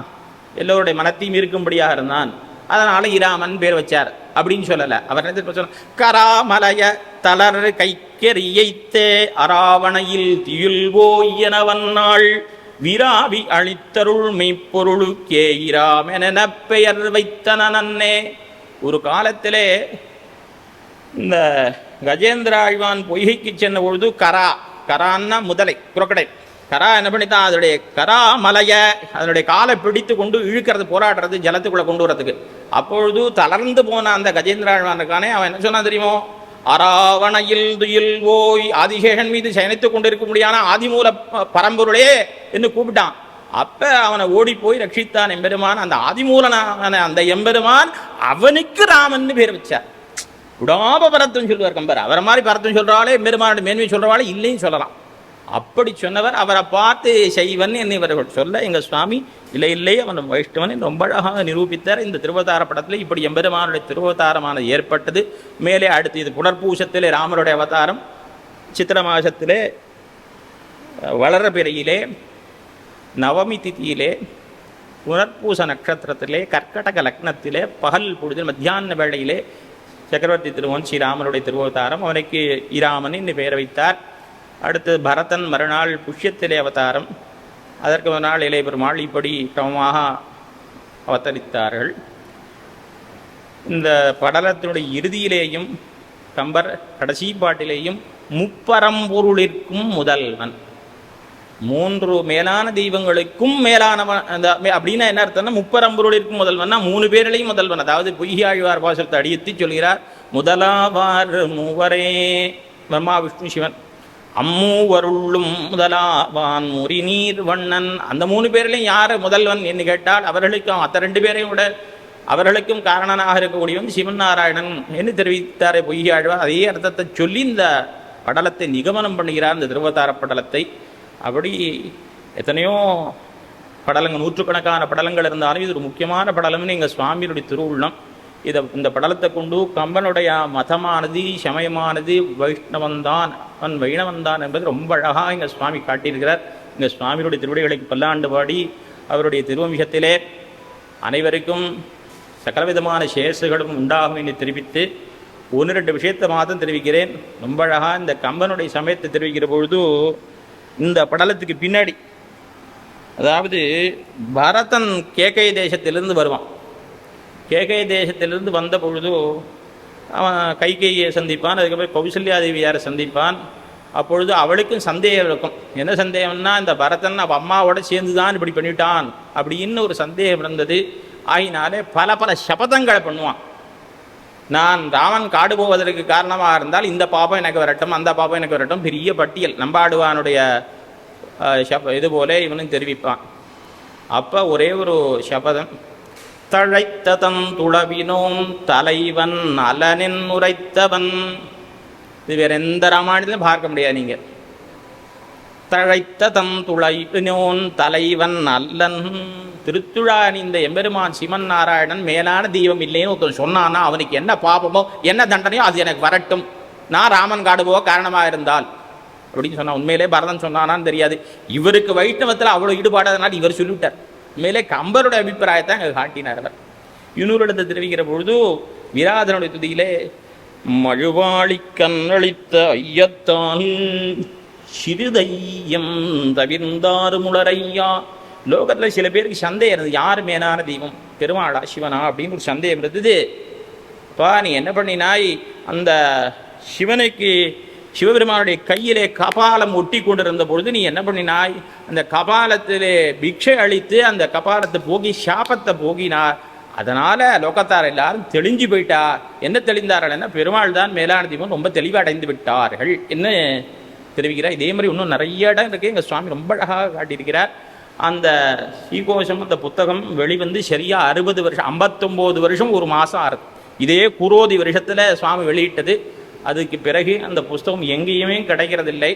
எல்லோருடைய மனத்தையும் இருக்கும்படியாக இருந்தான், அதனால் இராமன் பேர் வச்சார் அப்படின்னு சொல்லலை. அவர் என்ன சொல்ல, கராமலய தளர் கைக்கெறியைத்தே அராவணையில் தியுல்வோயனவன்னாள் விராவி அளித்தருள் மெய்ப்பொருளுக்கே இராமென பெயர் வைத்தன நன்னே. ஒரு காலத்திலே இந்த கஜேந்திர ஆழ்வான் பொய்கைக்கு சென்ற பொழுது கரான்னா முதலை குரக்கடை கரா என்ன பண்ணித்தான் அதனுடைய கரா மலைய அதனுடைய காலை பிடித்து கொண்டு இழுக்கிறது, போராடுறது ஜலத்துக்குள்ளே கொண்டு வரதுக்கு. அப்பொழுது தளர்ந்து போன அந்த கஜேந்திர ஆழ்வான் இருக்கானே, அவன் என்ன சொன்னா தெரியுமோ, அராவணையில் துயில் ஓய் ஆதிசேஷன் மீது சயனித்துக் கொண்டிருக்க முடியாத ஆதிமூல பரம்பொருளே என்று கூப்பிட்டான். அப்ப அவனை ஓடி போய் ரட்சித்தான் எம்பெருமான். அந்த ஆதிமூலனான அந்த எம்பெருமான் அவனுக்கு ராமன் பேர் வச்சார். விடாம பரத்துன்னு சொல்லுவார் கம்பர். அவரை மாதிரி பரத்துன்னு சொல்றாளே எம்பெருமானோட மேன்மை சொல்றவாளே இல்லைன்னு சொல்லலாம். அப்படி சொன்னவர். அவரை பார்த்து செய்வன் என்ன இவர்கள் சொல்ல எங்கள் சுவாமி இல்லை அவன் வைஷ்ணவன் ரொம்ப அழகாக நிரூபித்தார். இந்த திருவதார படத்தில் இப்படி எம்பெருமானுடைய திருவதாரமானது ஏற்பட்டது. மேலே அடுத்து இது புனர்பூசத்திலே ராமருடைய அவதாரம், சித்திர மாசத்திலே வளர பிறையிலே நவமி திதியிலே புனர்பூச நட்சத்திரத்திலே கர்க்கடக லக்னத்திலே பகல் பொழுதில் மத்தியான வேளையிலே சக்கரவர்த்தி திருமகன் ஸ்ரீராமனுடைய திருவதாரம். அவனுக்கு இராமன் என்று பெயர் வைத்தார். அடுத்து பரதன் மறுநாள் புஷ்யத்திலே அவதாரம், அதற்கு மறுநாள் இளைய பெருமாள், இப்படி கிரமமாக அவதரித்தார்கள். இந்த படலத்தினுடைய இறுதியிலேயும் கம்பர் கடைசி பாட்டிலேயும் முப்பரம்பொருளிற்கும் முதல்வன், 3 மேலான தெய்வங்களுக்கும் மேலானவன் அப்படின்னா என்ன அர்த்தம்னா, முப்பரம்பொருளிற்கும் முதல்வன்னா 3 பேரிலையும் முதல்வன். அதாவது பொய்யாழ்வார் பாசத்தை அடியத்தி சொல்கிறார். முதலாவார் மூவரே பிரம்மா விஷ்ணு சிவன், அம்மூவருள்ளும் முதலாவான் முறி நீர் வண்ணன். அந்த 3 பேரிலையும் யார் முதல்வன் என்று கேட்டால் அவர்களுக்கும் மற்ற 2 பேரையும் விட அவர்களுக்கும் காரணனாக இருக்கக்கூடியவன் சிவன் நாராயணன் என்று தெரிவித்தாரே பொய்யாழ்வார். அதே அர்த்தத்தை சொல்லி இந்த படலத்தை நிகமனம் பண்ணுகிறார், இந்த திருவதார படலத்தை. அப்படி எத்தனையோ படலங்கள், நூற்றுக்கணக்கான படலங்கள் இருந்தாலும் இது ஒரு முக்கியமான படலம்னு எங்கள் சுவாமியுடைய திருவுள்ளம். இந்த படலத்தை கொண்டு கம்பனுடைய மதமானது சமயமானது வைஷ்ணவன்தான், அவன் வைணவன்தான் என்பது ரொம்ப அழகாக எங்கள் சுவாமி காட்டியிருக்கிறார். எங்கள் சுவாமியுடைய திருவடிகளுக்கு பல்லாண்டு பாடி அவருடைய திருவம்சத்திலே அனைவருக்கும் சகலவிதமான சேஷங்களும் உண்டாகும் என்று தெரிவித்து 1-2 விஷயத்தை மாதம் தெரிவிக்கிறேன். ரொம்ப அழகாக இந்த கம்பனுடைய சமயத்தை தெரிவிக்கிற பொழுது இந்த படலத்துக்கு பின்னாடி, அதாவது பரதன் கேகை தேசத்திலிருந்து வருவான். கேகை தேசத்திலிருந்து வந்த பொழுது அவன் கைகையை சந்திப்பான், அதுக்கப்புறம் கௌசல்யாதேவியாரை சந்திப்பான். அப்பொழுது அவளுக்கும் சந்தேகம் இருக்கும். என்ன சந்தேகம்னா, இந்த பரதன் அவள் அம்மாவோட சேர்ந்து தான் இப்படி பண்ணிட்டான் அப்படின்னு ஒரு சந்தேகம் இருந்தது. ஆகினாலே பல சபதங்களை பண்ணுவான். நான் ராமன் காடு போவதற்கு காரணமாக இருந்தால் இந்த பாப்பம் எனக்கு வரட்டும், அந்த பாப்பம் எனக்கு வரட்டும், பெரிய பட்டியல் நம்பாடுவானுடைய இது போல இவனும் தெரிவிப்பான். அப்போ ஒரே ஒரு சபதம், தழைத்ததன் துளவினோம் தலைவன் அலனின் உரைத்தவன். இது வேற எந்த ராமாயணத்திலும் பார்க்க முடியாது. நீங்கள் தழைத்த தன் துளைவினோன் தலைவன் அல்லன். திருத்துழான் இந்த எம்பெருமான் சிவன் நாராயணன் மேலான தெய்வம் இல்லைன்னு ஒருத்தன் சொன்னான்னா அவனுக்கு என்ன பாபமோ என்ன தண்டனையோ அது எனக்கு வரட்டும், நான் ராமன் காடு போக காரணமாக இருந்தால் அப்படின்னு சொன்னான். உண்மையிலே பரதன் சொன்னானான்னு தெரியாது. இவருக்கு வைஷ்ணவத்தில் அவ்வளோ ஈடுபாடாதனால் இவர் சொல்லிவிட்டார். உண்மையிலே கம்பருடைய அபிப்பிராயத்தை அங்கே காட்டினார். அவர் இன்னொரு இடத்தை தெரிவிக்கிற பொழுது விராதனுடைய துதியிலே மழுவாளி கண்ணளித்த ஐயத்தால் சிறுதையம் தவிர்ந்தாறு முளரையா. லோகத்தில் சில பேருக்கு சந்தேகம் இருந்தது, யார் மேலான தெய்வம், பெருமாளா சிவனா அப்படின்னு ஒரு சந்தேகம் இருந்தது. பா நீ என்ன பண்ணினாய், அந்த சிவனுக்கு சிவபெருமானுடைய கையிலே கபாலம் ஒட்டி கொண்டிருந்த பொழுது நீ என்ன பண்ணினாய், அந்த கபாலத்திலே பிக்ஷை அளித்து அந்த கபாலத்தை போகி சாபத்தை போகினார். அதனால லோகத்தார் எல்லாரும் தெளிஞ்சு போயிட்டா. என்ன தெளிந்தார்கள் என்ன, பெருமாள் தான் மேலான தெய்வம், ரொம்ப தெளிவாக அடைந்து விட்டார்கள் என்ன தெரிவிக்கிறார். இதே மாதிரி இன்னும் நிறைய இடம் இருக்குது. எங்கள் சுவாமி ரொம்ப அழகாக காட்டியிருக்கிறார். அந்த ஸ்ரீகோஷம் அந்த புத்தகம் வெளிவந்து சரியா 60 வருஷம் 59 வருஷம் ஒரு மாதம் ஆறுது. இதே குரோதி வருஷத்தில் சுவாமி வெளியிட்டது. அதுக்கு பிறகு அந்த புஸ்தகம் எங்கேயுமே கிடைக்கிறதில்லை.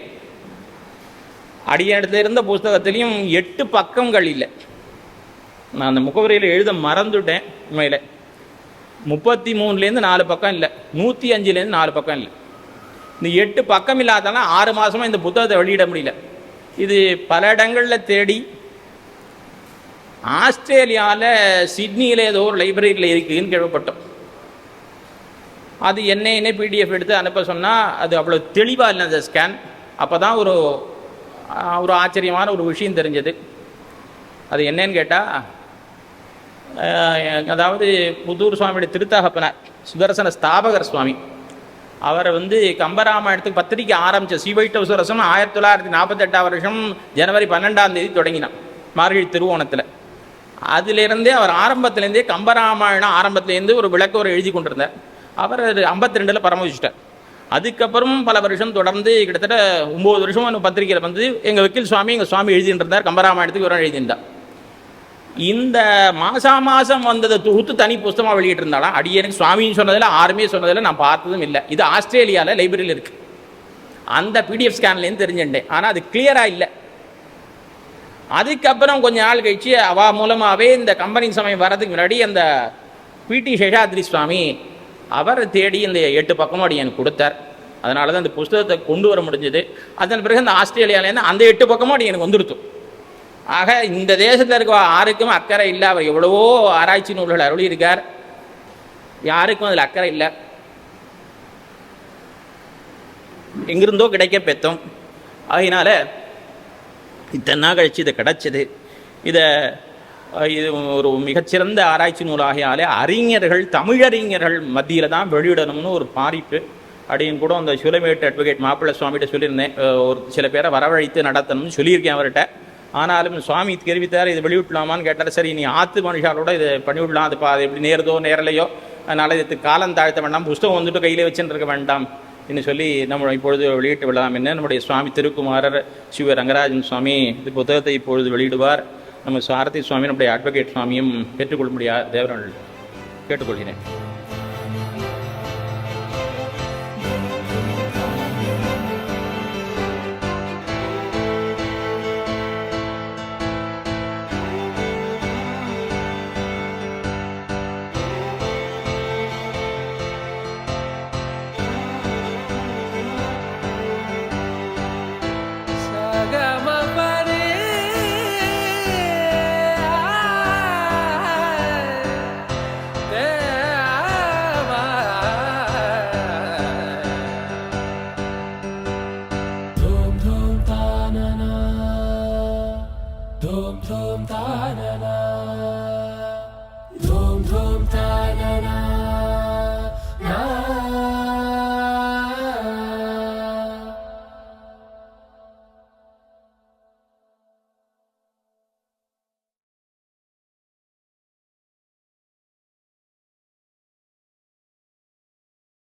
அடியடத்தில் இருந்த புஸ்தகத்திலையும் 8 பக்கங்கள் இல்லை. நான் அந்த முகவரியில் எழுத மறந்துட்டேன். உண்மையில் 33லேருந்து 4 பக்கம் இல்லை, 105லேருந்து 4 பக்கம் இல்லை. இந்த 8 பக்கம் இல்லாதனால 6 மாதமாக இந்த புத்தகத்தை வெளியிட முடியல. இது பல இடங்களில் தேடி ஆஸ்திரேலியாவில் சிட்னியில் ஏதோ ஒரு லைப்ரரியில் இருக்குதுன்னு கேள்விப்பட்டோம். அது என்ன பிடிஎஃப் எடுத்து அனுப்ப சொன்னால் அது அவ்வளோ தெளிவாக இல்லை அந்த ஸ்கேன். அப்போ தான் ஒரு ஆச்சரியமான ஒரு விஷயம் தெரிஞ்சது. அது என்னன்னு கேட்டால், அதாவது புத்தூர் சுவாமியுடைய திருத்தகப்பனார் சுதர்சன ஸ்தாபகர் சுவாமி அவரை கம்பராமாயணத்துக்கு பத்திரிக்கை ஆரம்பித்த ஸ்ரீவைஷ்ணவ சுரசம் 1948 வருஷம் ஜனவரி 12ஆம் தேதி தொடங்கினான், மார்கழி திருவோணத்தில். அதிலிருந்தே அவர் ஆரம்பத்திலேருந்தே கம்பராமாயணம் ஆரம்பத்திலேருந்து ஒரு விளக்கம் எழுதி கொண்டிருந்தார். அவர் 52 பரமவிச்சிட்டார். அதுக்கப்புறம் பல வருஷம் தொடர்ந்து கிட்டத்தட்ட 9 வருஷம் பத்திரிகையில் எங்கள் வக்கீல் சுவாமி எங்கள் சுவாமி எழுதிட்டு இருந்தார். கம்பராமாயணத்துக்கு விவரம் எழுதியிருந்தார். இந்த மாதம் வந்ததை தொகுத்து தனி புஸ்தகமாக வெளியிட்டு இருந்தாலும் அடியனுக்கு சுவாமின்னு சொன்னதில் யாருமே சொன்னதில் நான் பார்த்ததும் இல்லை. இது ஆஸ்திரேலியாவில் லைப்ரரியில் இருக்குது. அந்த பிடிஎஃப் ஸ்கேன்லேருந்து தெரிஞ்சுட்டேன். ஆனால் அது கிளியராக இல்லை. அதுக்கப்புறம் கொஞ்ச நாள் கழிச்சு அவா மூலமாகவே இந்த கம்பெனி சமயம் வர்றதுக்கு முன்னாடி அந்த பிடி சேஷாத்ரி சுவாமி அவரை தேடி இந்த 8 பக்கமும் அடியனுக்கு கொடுத்தார். அதனால தான் அந்த புஸ்தகத்தை கொண்டு வர முடிஞ்சது. அதன் பிறகு அந்த ஆஸ்திரேலியாவிலேருந்து அந்த 8 பக்கமும் அடியனுக்கு வந்துடுத்து. ஆக இந்த தேசத்தில் இருக்க யாருக்கும் அக்கறை இல்லை. அவர் எவ்வளவோ ஆராய்ச்சி நூல்கள் அருளி இருக்கார், யாருக்கும் அதில் அக்கறை இல்லை. எங்கிருந்தோ கிடைக்க பெற்றோம். அதனால இத்தனை நாள் கழிச்சு இதை கிடைச்சது. இது ஒரு மிகச்சிறந்த ஆராய்ச்சி நூலாகையாலே அறிஞர்கள் தமிழறிஞர்கள் மத்தியில் தான் வெளியிடணும்னு ஒரு பாரிப்பு. அப்படின்னு கூட அந்த சுலமேட்டு அட்வொகேட் மாப்பிள்ளை சுவாமிகிட்ட சொல்லியிருந்தேன். ஒரு சில பேரை வரவழைத்து நடத்தணும்னு சொல்லியிருக்கேன் அவர்கிட்ட. ஆனாலும் சுவாமி தெரிவித்தார், இதை வெளியிடலாமான்னு கேட்டார். சரி நீ ஆத்து மனுஷாலோட இதை பண்ணிவிடலாம், அது எப்படி நேரதோ நேரலையோ, அதனால் இதுக்கு காலம் தாழ்த்த வேண்டாம், புஸ்தகம் கையில் வச்சுட்டு இருக்க வேண்டாம் என்று சொல்லி நம்ம இப்பொழுது வெளியிட்டு விடலாம் என்ன. நம்முடைய சுவாமி திருக்குமாரர் சிவ ரங்கராஜன் சுவாமி இந்த புத்தகத்தை இப்பொழுது வெளியிடுவார். நம்ம சாரதி சுவாமி நம்முடைய அட்வொகேட் சுவாமியும் பெற்றுக்கொள்ள முடியாது தேவர்கள் கேட்டுக்கொள்கிறேன். Dum dum da na na